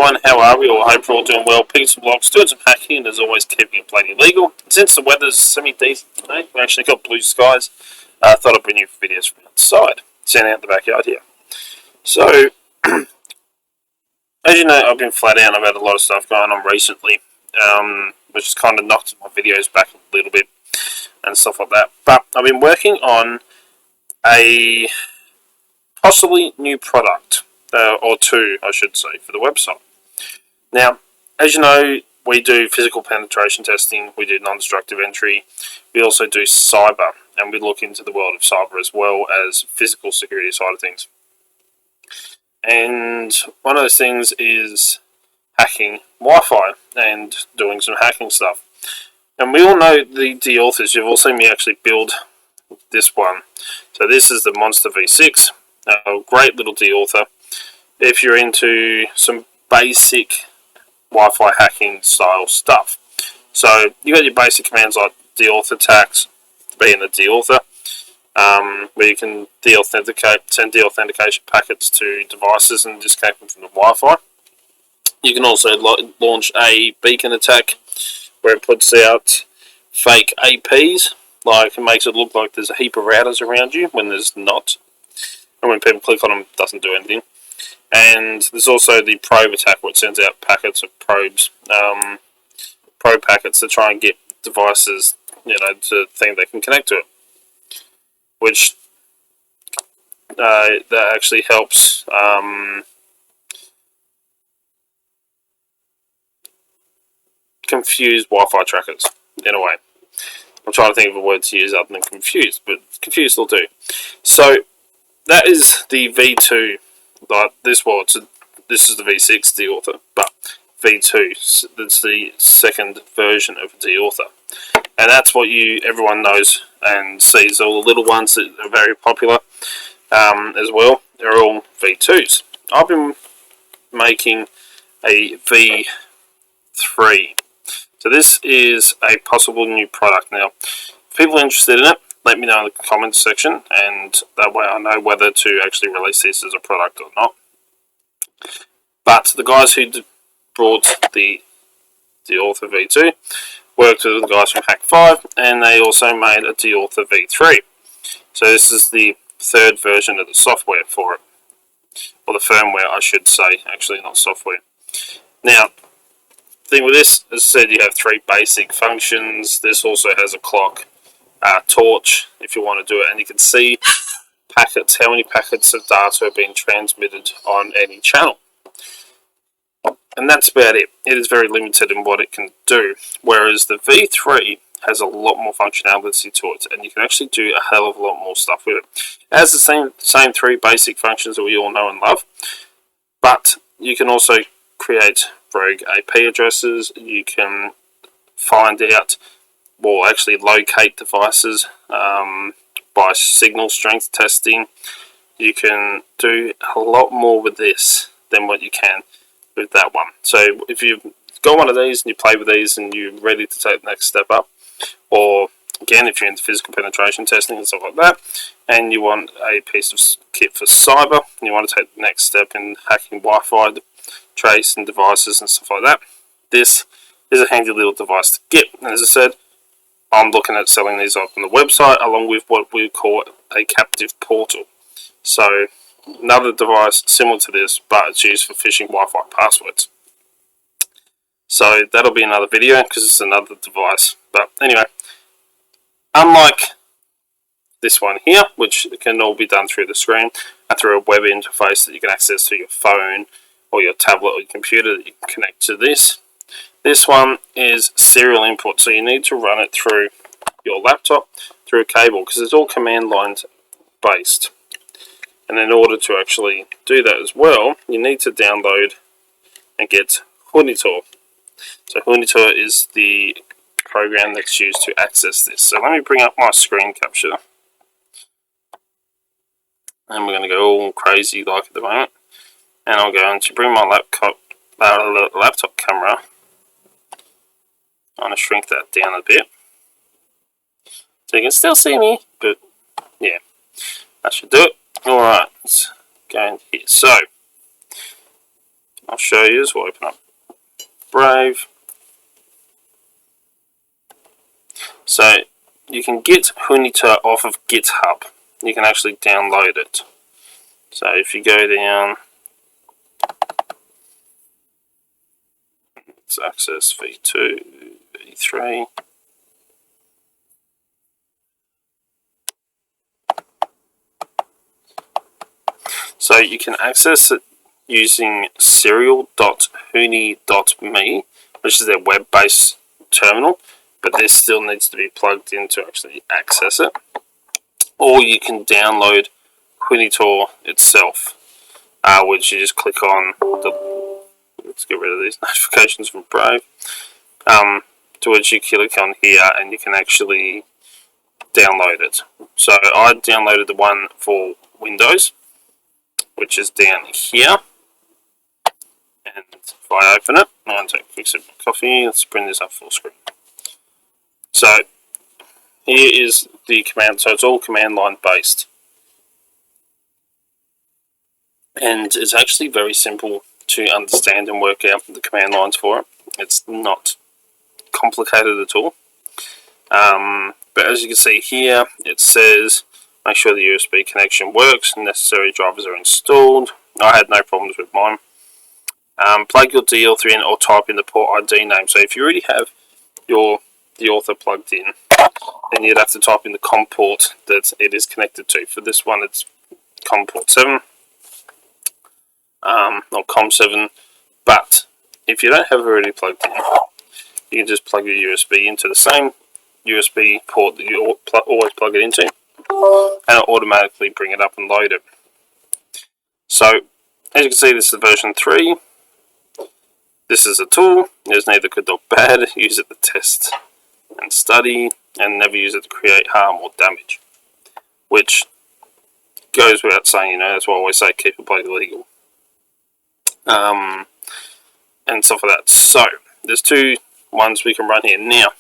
everyone, how are we all? Hope you're all doing well. Picking some blocks, doing some hacking, and as always keeping it plenty legal. Since the weather's semi-decent today, we actually got blue skies, I thought I'd bring you videos from outside, standing out the backyard here. So, as you know, I've been flat out. I've had a lot of stuff going on recently, which has kind of knocked my videos back a little bit and stuff like that. But I've been working on a possibly new product, or two, I should say, for the website. Now, as you know, we do physical penetration testing, we do non-destructive entry, we also do cyber, and we look into the world of cyber as well as physical security side of things. And one of those things is hacking Wi-Fi and doing some hacking stuff. And we all know the Deauthers. You've all seen me actually build this one. So this is the Monster V6, a great little Deauther. If you're into some basic Wi-Fi hacking style stuff. So you got your basic commands like deauth attacks, being the Deauthher, where you can send deauthentication packets to devices and disconnect them from the Wi-Fi. You can also launch a beacon attack where it puts out fake APs, like it makes it look like there's a heap of routers around you when there's not, and when people click on them, it doesn't do anything. And there's also the probe attack, where it sends out packets of probes, probe packets to try and get devices, to think they can connect to it, which that actually helps confuse Wi-Fi trackers in a way. I'm trying to think of a word to use other than confused, but confused will do. So that is the V2. Like this is the V6 Deauther, but V2, that's the second version of Deauther, and that's what everyone knows and sees. All the little ones that are very popular as well, they're all V2s. I've been making a V3, so this is a possible new product. Now, if people are interested in it, let me know in the comments section, and that way I know whether to actually release this as a product or not. But the guys who brought the Deauthher V2 worked with the guys from Hack5, and they also made a Deauthher V3. So this is the third version of the software for it, or the firmware, I should say, actually, not software. Now, the thing with this, as I said, you have three basic functions. This also has a clock, torch, if you want to do it, and you can see packets, how many packets of data are being transmitted on any channel. And that's about it. It is very limited in what it can do, whereas the V3 has a lot more functionality to it, and you can actually do a hell of a lot more stuff with it. It has the same three basic functions that we all know and love, but you can also create rogue IP addresses. You can find out, or actually locate devices by signal strength testing. You can do a lot more with this than what you can with that one. So if you've got one of these and you play with these and you're ready to take the next step up, or again if you're into physical penetration testing and stuff like that, and you want a piece of kit for cyber, and you want to take the next step in hacking Wi-Fi trace and devices and stuff like that, this is a handy little device to get. And as I said, I'm looking at selling these off on the website along with what we call a captive portal. So another device similar to this, but it's used for phishing Wi-Fi passwords. So that'll be another video because it's another device. But anyway, unlike this one here, which can all be done through the screen and through a web interface that you can access through your phone or your tablet or your computer that you can connect to this. This one is serial input, so you need to run it through your laptop through a cable because it's all command line based. And in order to actually do that as well, you need to download and get Monitor. So Monitor is the program that's used to access this. So let me bring up my screen capture. And we're going to go all crazy like at the moment. And I'm going to bring my laptop camera. I'm going to shrink that down a bit. So you can still see me, but yeah, that should do it. Alright, let's go in here. So, I'll show you. So we'll open up Brave. So you can get Hunter off of GitHub. You can actually download it. So if you go down, let's access V2, V3. So you can access it using serial.huni.me, which is their web-based terminal, but this still needs to be plugged in to actually access it. Or you can download Hunitor itself, which you just click on the, let's get rid of these notifications from Brave, to which you click on here and you can actually download it. So I downloaded the one for Windows, which is down here. And if I open it, I'll take a quick sip of coffee. Let's bring this up full screen. So here is the command. So it's all command line based, and it's actually very simple to understand and work out the command lines for it. It's not complicated at all. But as you can see here, it says make sure the USB connection works and necessary drivers are installed. I had no problems with mine. Plug your Deauther in or type in the port ID name. So if you already have your Deauther plugged in, then you'd have to type in the COM port that it is connected to. For this one, it's COM port 7, or COM 7. But if you don't have it already plugged in, you can just plug your USB into the same USB port that you always plug it into, and it'll automatically bring it up and load it. So as you can see, this is version 3. This is a tool. There's neither good nor bad. Use it to test and study, and never use it to create harm or damage. Which goes without saying, that's why I always say keep it bloody legal. And stuff like that. So, there's two ones we can run here. Now,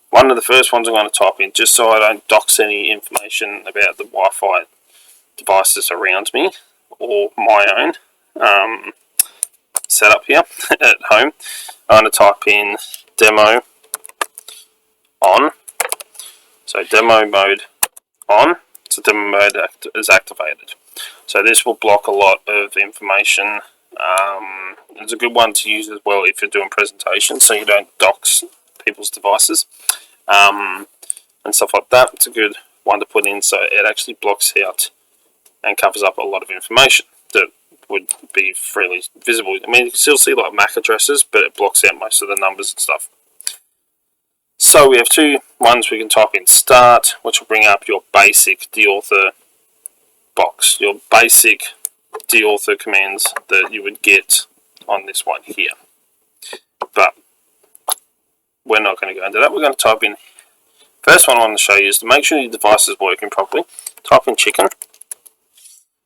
one of the first ones I'm going to type in, just so I don't dox any information about the Wi-Fi devices around me, or my own setup here at home. I'm going to type in demo on. So demo mode on. So demo mode is activated. So this will block a lot of information. It's a good one to use as well if you're doing presentations, so you don't dox people's devices and stuff like that. It's a good one to put in, so it actually blocks out and covers up a lot of information that would be freely visible. I mean, you can still see like MAC addresses, but it blocks out most of the numbers and stuff. So we have two ones. We can type in start, which will bring up your basic Deauther box, your basic Deauther commands that you would get on this one here. But we're not going to go into that. We're going to type in, first one I want to show you is to make sure your device is working properly. Type in chicken.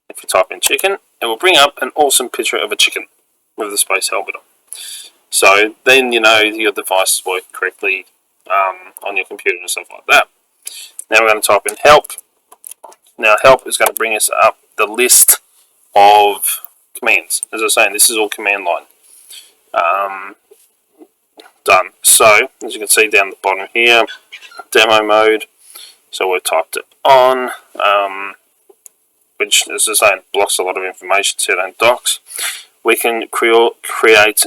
If you type in chicken, it will bring up an awesome picture of a chicken with the space helmet on. So then you know your device is working correctly on your computer and stuff like that. Now we're going to type in help. Now help is going to bring us up the list of commands. As I was saying, this is all command line. Done. So as you can see down the bottom here, demo mode. So we've typed it on, which, as I was saying, blocks a lot of information, so you don't dox. We can create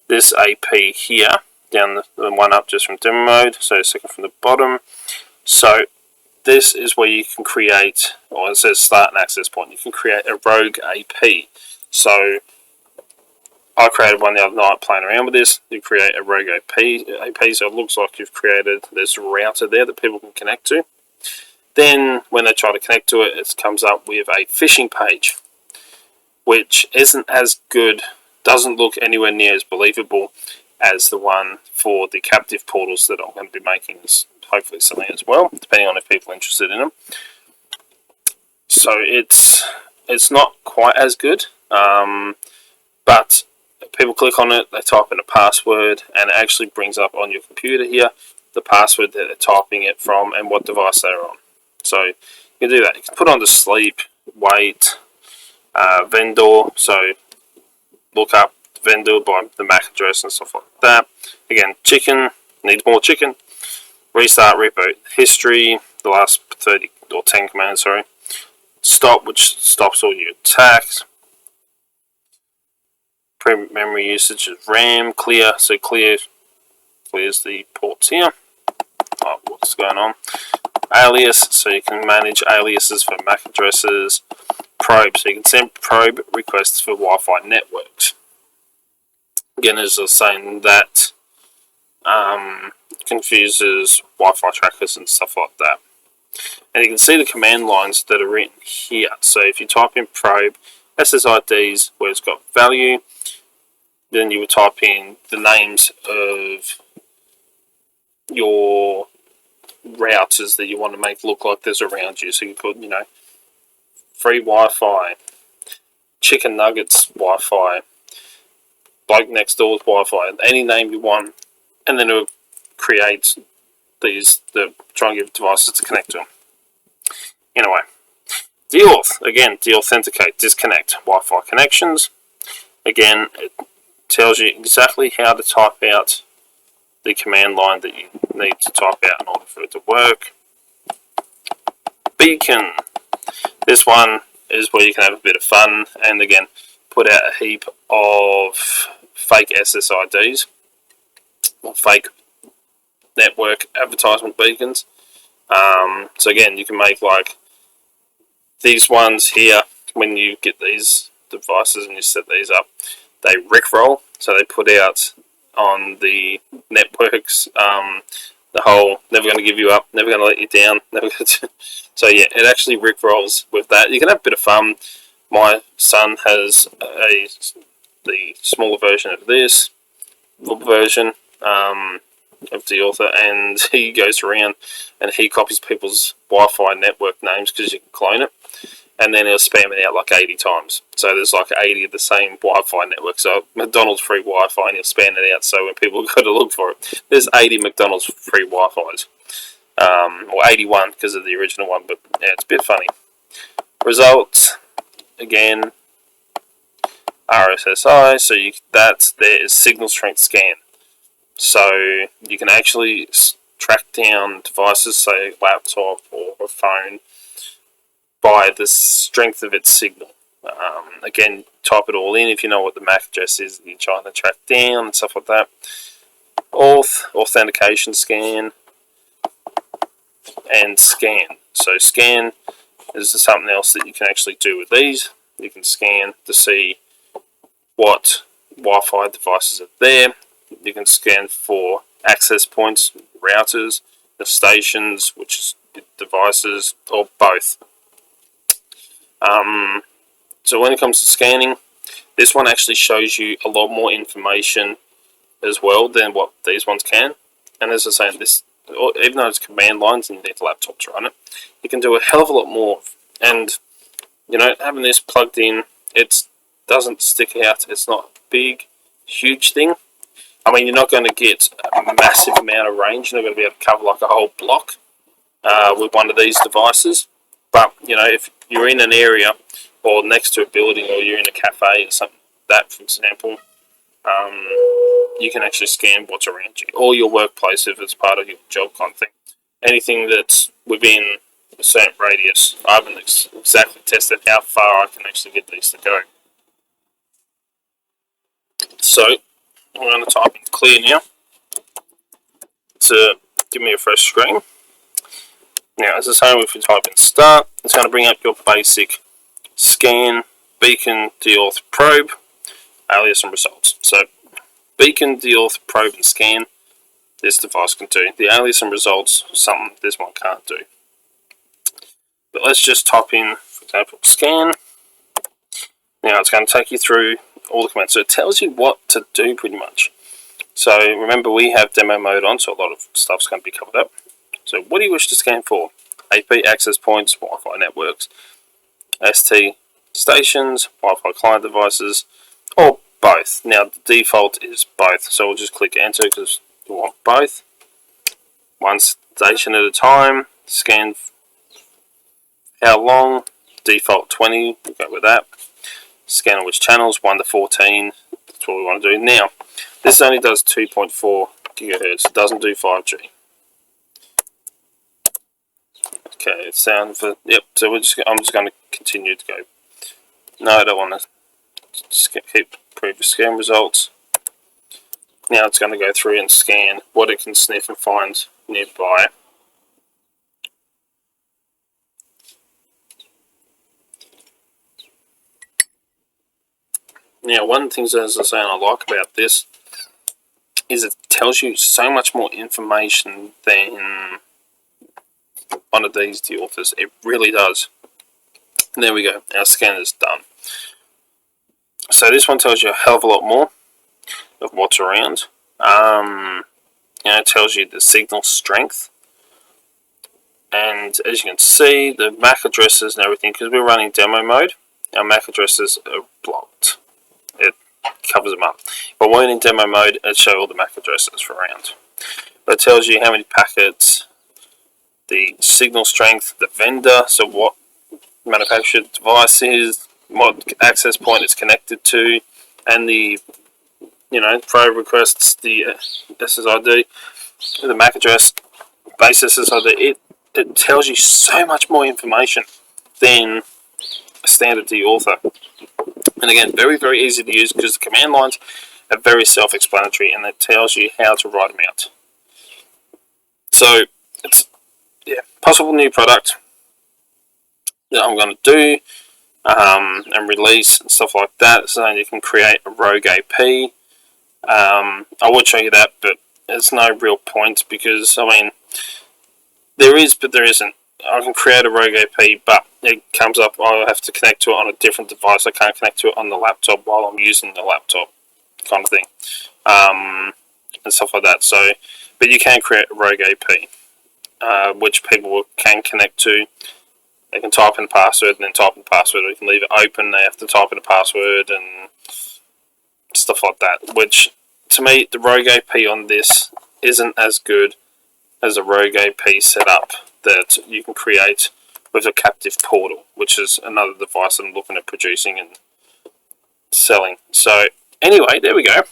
this AP here, down the one up just from demo mode, so second from the bottom. So this is where you can create, or it says start an access point, you can create a rogue AP. So I created one the other night playing around with this. You create a rogue AP, so it looks like you've created this router there that people can connect to. Then when they try to connect to it, it comes up with a phishing page, which isn't as good, doesn't look anywhere near as believable as the one for the captive portals that I'm going to be making, hopefully selling as well, depending on if people are interested in them. So it's not quite as good, but people click on it, they type in a password, and it actually brings up on your computer here the password that they're typing it from and what device they're on. So you can do that. You can put on the sleep, wait, vendor. So look up the vendor by the MAC address and stuff like that. Again, chicken, needs more chicken. Restart, reboot, history, the last 30 or 10 commands, sorry. Stop, which stops all your attacks. Memory usage of RAM, clear, so clears the ports here. Oh, what's going on? Alias, so you can manage aliases for MAC addresses. Probe, so you can send probe requests for Wi-Fi networks. Again, as I was saying, that confuses Wi-Fi trackers and stuff like that. And you can see the command lines that are written here. So if you type in probe, SSIDs where it's got value, then you would type in the names of your routers that you want to make look like there's around you. So you put, free Wi-Fi, chicken nuggets Wi-Fi, bloke next door's Wi-Fi, any name you want, and then it will create these, try and give devices to connect to them. Anyway, deauth, again, deauthenticate, disconnect Wi-Fi connections. Again, it tells you exactly how to type out the command line that you need to type out in order for it to work. Beacon, this one is where you can have a bit of fun and again put out a heap of fake SSIDs or fake network advertisement beacons. So again, you can make like these ones here. When you get these devices and you set these up, they rickroll, so they put out on the networks the whole never going to give you up, never going to let you down, never going to. So yeah, it actually rickrolls with that. You can have a bit of fun. My son has the smaller version of this, little version of Deauther, and he goes around and he copies people's Wi-Fi network names because you can clone it, and then he'll spam it out like 80 times. So there's like 80 of the same Wi-Fi network. So McDonald's free Wi-Fi, and he'll spam it out. So when people go to look for it, there's 80 McDonald's free Wi-Fis, or 81 because of the original one. But yeah, it's a bit funny. Results again, RSSI. So that there is signal strength scan. So you can actually track down devices, say a laptop or a phone, by the strength of its signal. Again, type it all in if you know what the MAC address is that you're trying to track down and stuff like that. Authentication scan, and scan. So scan is something else that you can actually do with these. You can scan to see what Wi-Fi devices are there. You can scan for access points, routers, the stations, which is devices, or both. So when it comes to scanning, this one actually shows you a lot more information as well than what these ones can. And as I say, this, even though it's command lines and you need a laptop to run it, you can do a hell of a lot more. And having this plugged in, it doesn't stick out. It's not a big, huge thing. I mean, you're not going to get a massive amount of range. You're not going to be able to cover like a whole block with one of these devices. But, if you're in an area or next to a building, or you're in a cafe or something like that, for example, you can actually scan what's around you, or your workplace if it's part of your job kind of thing. Anything that's within a certain radius. I haven't exactly tested how far I can actually get these to go. So I'm going to type in clear now to give me a fresh screen. Now, as I say, if you type in start, it's going to bring up your basic scan, beacon, deauth, probe, alias, and results. So, beacon, deauth, probe, and scan, this device can do. The alias and results, something this one can't do. But let's just type in, for example, scan. Now, it's going to take you through all the commands. So, it tells you what to do pretty much. So, remember, we have demo mode on, so a lot of stuff's going to be covered up. So what do you wish to scan for? AP access points, Wi-Fi networks, ST stations, Wi-Fi client devices, or both. Now the default is both, so we'll just click enter because we want both. One station at a time, scan how long, default 20, we'll go with that. Scan on which channels, 1 to 14, That's what we want to do. Now, this only does 2.4 gigahertz. It doesn't do 5G. Okay, it's sound for, yep, so I'm just going to continue to go. No, I don't want to just keep previous scan results. Now it's going to go through and scan what it can sniff and find nearby. Now, one of the things, as I say, I like about this is it tells you so much more information than one of these Deauthers. It really does. And there we go. Our scan is done. So this one tells you a hell of a lot more of what's around. It tells you the signal strength. And as you can see, the MAC addresses and everything, because we're running demo mode, our MAC addresses are blocked. It covers them up. But when in demo mode, it shows all the MAC addresses for around. But it tells you how many packets, the signal strength, the vendor, so what manufactured device is, what access point it's connected to, and the probe requests, the SSID, the MAC address, base SSID. It tells you so much more information than a standard Deauthor. And again, very, very easy to use because the command lines are very self-explanatory, and it tells you how to write them out. So it's possible new product that I'm going to do and release and stuff like that. So you can create a rogue AP. I would show you that, but there's no real point because there is, but there isn't. I can create a rogue AP, but it comes up, I have to connect to it on a different device. I can't connect to it on the laptop while I'm using the laptop, kind of thing, and stuff like that. So, but you can create a rogue AP, which people can connect to. They can type in the password and then type in the password, or you can leave it open. They have to type in a password and stuff like that. Which, to me, the rogue AP on this isn't as good as a rogue AP setup that you can create with a captive portal, which is another device I'm looking at producing and selling. So anyway, there we go.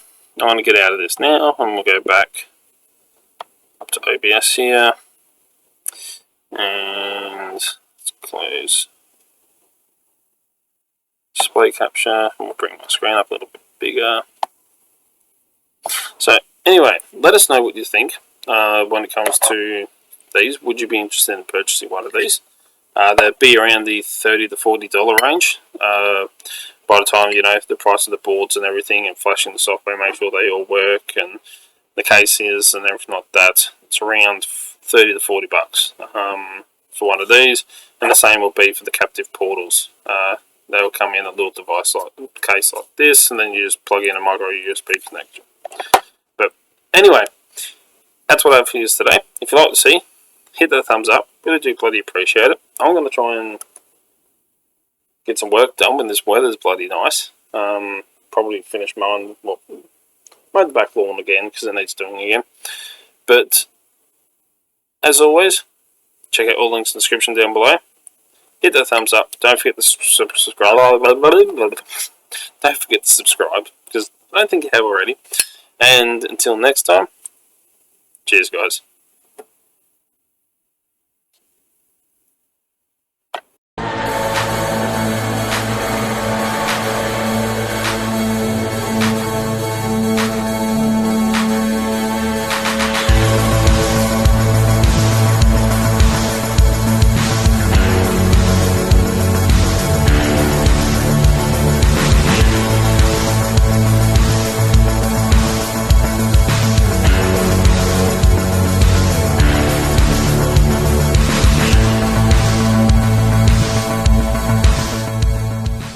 I want to get out of this now, and we'll go back up to OBS here, and let's close display capture, and we'll bring my screen up a little bit bigger. So anyway, let us know what you think when it comes to these. Would you be interested in purchasing one of these? They'd be around the $30 to $40 range. By the time the price of the boards and everything, and flashing the software, make sure they all work, and the cases and everything like that, it's around $30 to $40 for one of these. And the same will be for the captive portals. They'll come in a little device case like this, and then you just plug in a micro USB connection. But anyway, that's what I have for you today. If you'd like to see, hit that thumbs up. Really do bloody appreciate it. I'm going to try and get some work done when this weather's bloody nice. Probably finish mowing the back lawn again because it needs doing again. But as always, check out all links in the description down below. Hit that thumbs up. Don't forget to subscribe. Don't forget to subscribe because I don't think you have already. And until next time, cheers guys.